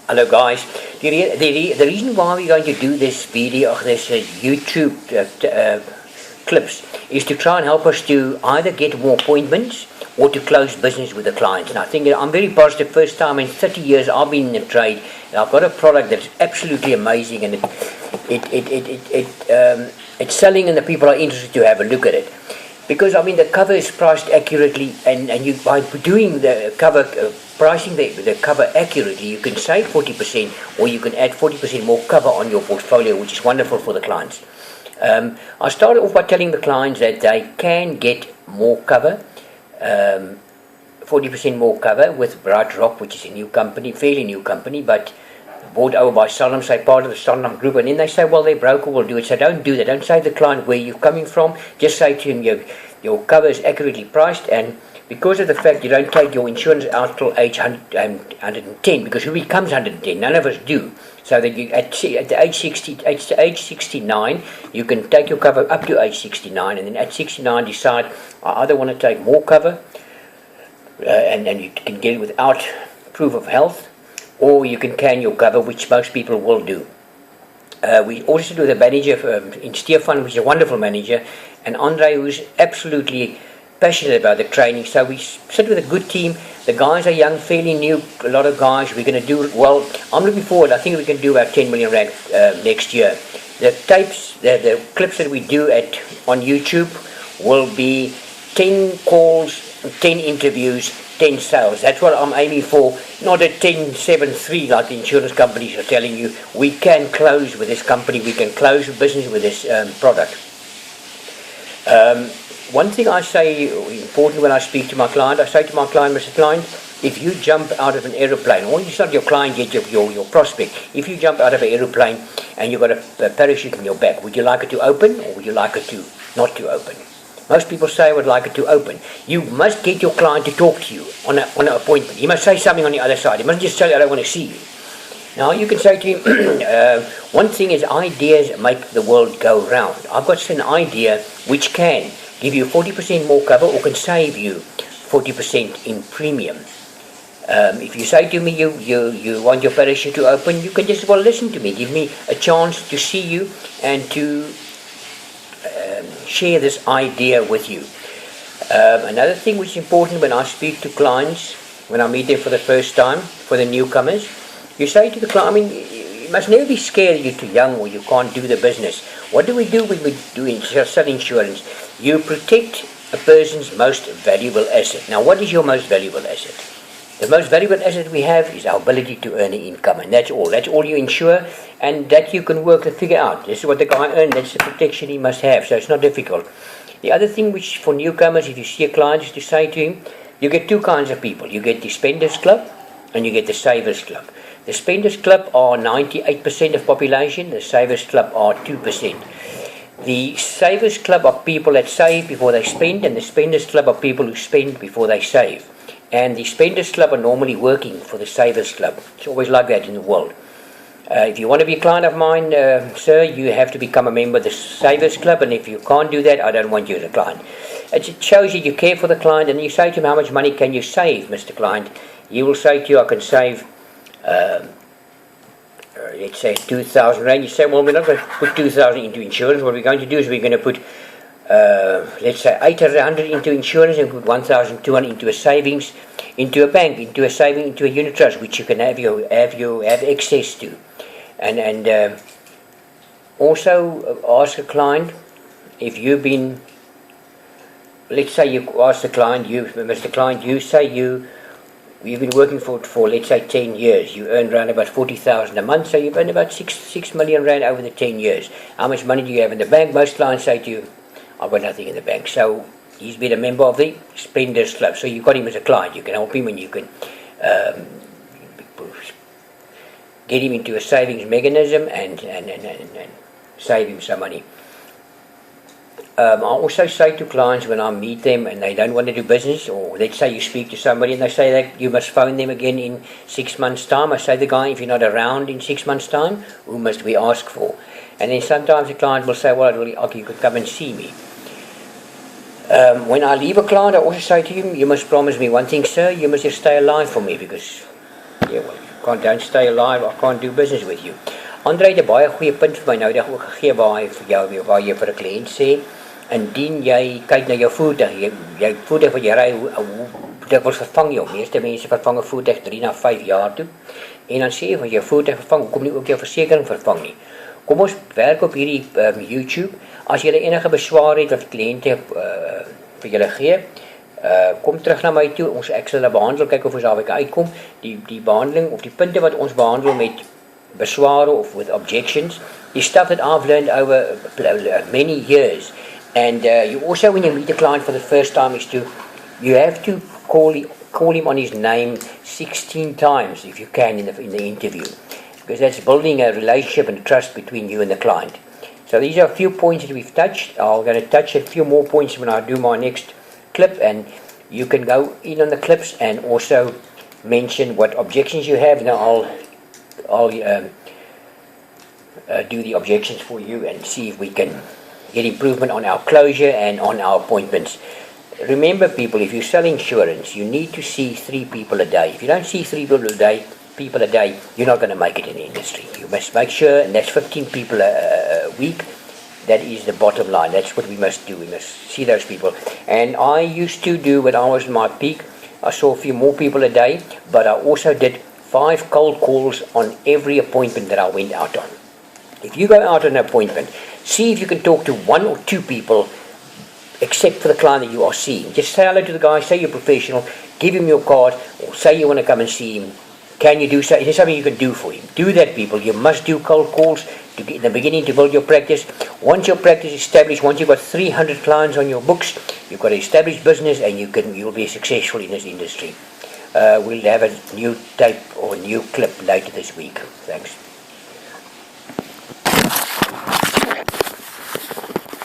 Hello guys. The reason why we're going to do this video, this YouTube clips, is to try and help us to either get more appointments or to close business with the clients. And I think I'm very positive. First time in 30 years I've been in the trade, and I've got a product that's absolutely amazing, and it's selling, and the people are interested to have a look at it. Because I mean the cover is priced accurately, and you by doing the cover pricing the cover accurately, you can save 40%, or you can add 40% more cover on your portfolio, which is wonderful for the clients. I started off by telling the clients that they can get more cover, 40% more cover with Bright Rock, which is a new company, fairly new company, but bought over by Solemn, say part of the Solemn group, and then they say, well, their broker will do it. So don't do that. Don't say to the client where you're coming from. Just say to him your cover is accurately priced, and because of the fact you don't take your insurance out till age 110, because who becomes 110? None of us do. So that you at the age 69, you can take your cover up to age 69, and then at 69 decide, I either want to take more cover, and you can get it without proof of health, or you can your cover, which most people will do. We also do the manager in Stefan, which is a wonderful manager, and Andre, who's absolutely passionate about the training. So we sit with a good team. The guys are young, fairly new, a lot of guys. We're going to do well. I'm looking forward. I think we can do about 10 million rand next year. The tapes, the clips that we do on YouTube will be 10 calls, 10 interviews, 10 sales. That's what I'm aiming for, not a 10-7-3 like the insurance companies are telling you. We can close with this company, we can close business with this product. One thing I say important when I speak to my client, I say to my client, Mr. Client, if you jump out of an aeroplane, or it's not your client yet, your prospect, if you jump out of an aeroplane and you've got a parachute in your back, would you like it to open, or would you like it to not to open? Most people say I would like it to open. You must get your client to talk to you on an appointment. He must say something on the other side. He must just say, I don't want to see you. Now you can say to him, one thing is ideas make the world go round. I've got an idea which can give you 40% more cover, or can save you 40% in premium. If you say to me you want your parachute to open, you can just, well, listen to me. Give me a chance to see you and to share this idea with you. Another thing which is important when I speak to clients, when I meet them for the first time, for the newcomers, you say to the client, I mean, you must never be scared you're too young or you can't do the business. What do we do when we sell insurance? You protect a person's most valuable asset. Now, what is your most valuable asset? The most valuable asset we have is our ability to earn an income, and that's all. That's all you insure, and that you can work and figure out. This is what the guy earned, that's the protection he must have, so it's not difficult. The other thing which for newcomers, if you see a client, is to say to him, you get two kinds of people. You get the Spenders Club and you get the Savers Club. The Spenders Club are 98% of population, the Savers Club are 2%. The Savers Club are people that save before they spend, and the Spenders Club are people who spend before they save. And the Spenders Club are normally working for the Savers Club. It's always like that in the world. If you want to be a client of mine, sir, you have to become a member of the Savers Club, and if you can't do that, I don't want you as a client. It shows you care for the client, and you say to him, how much money can you save, Mr. Client? He will say to you, I can save, let's say 2,000 rand. You say, well, we're not going to put 2,000 into insurance. What we're going to do is we're going to put let's say 800 into insurance and put 1,200 into a savings, into a bank, into a saving, into a unit trust, which you can have access to, and also ask a client if you've been. Let's say you ask the client, Mr. Client, you say you've been working for let's say 10 years. You earn around about 40,000 a month, so you've earned about 6 million rand over the 10 years. How much money do you have in the bank? Most clients say to you, I've got nothing in the bank. So he's been a member of the Spenders Club. So you've got him as a client. You can help him and you can get him into a savings mechanism and save him some money. I also say to clients when I meet them and they don't want to do business, or let's say you speak to somebody and they say that you must phone them again in 6 months' time. I say to the guy, if you're not around in 6 months' time, who must we ask for? And then sometimes the client will say, well, okay, you could come and see me. When I leave a client, I also say to him, you must promise me one thing, sir, you must just stay alive for me, because, yeah, well, don't stay alive, I can't do business with you. Andre het 'n baie goeie punt vir my nou dag ook gegee waar hy vir jou waar jy vir 'n kliënt sê, indien jy kyk na jou voertuig, jy voertuig wat jy ry, hoe dikwels vervang jou. Meeste mense vervang 'n voertuig 3 na 5 jaar toe. En dan sê jy van jou voertuig vervang, hoekom nie ook jou versekering vervang nie? Kom ons werk op hierdie YouTube. As jy enige beswaar het wat kliënte vir julle gee, kom terug na my toe. Ek sal hulle behandel, kyk of ons daar kan uitkom. Die behandeling of die punte wat ons behandel met besware of with objections, is stuff that I've learned over many years. And you also, when you meet a client for the first time, you have to call him on his name 16 times if you can in the interview, because that's building a relationship and trust between you and the client. So these are a few points that we've touched. I'm going to touch a few more points when I do my next clip, and you can go in on the clips and also mention what objections you have. Now I'll do the objections for you and see if we can get improvement on our closure and on our appointments. Remember, people, if you sell insurance, you need to see 3 people a day. If you don't see 3 people a day, you're not going to make it in the industry. You must make sure, and that's 15 people a week. That is the bottom line. That's what we must do. We must see those people. And I used to do, when I was in my peak, I saw a few more people a day, but I also did 5 cold calls on every appointment that I went out on. If you go out on an appointment, see if you can talk to 1 or 2 people, except for the client that you are seeing. Just say hello to the guy, say you're professional, give him your card, or say you want to come and see him. Can you do so? Is there something you can do for him? Do that, people. You must do cold calls to get in the beginning to build your practice. Once your practice is established, once you've got 300 clients on your books, you've got an established business, and you'll be successful in this industry. We'll have a new tape or a new clip later this week. Thanks.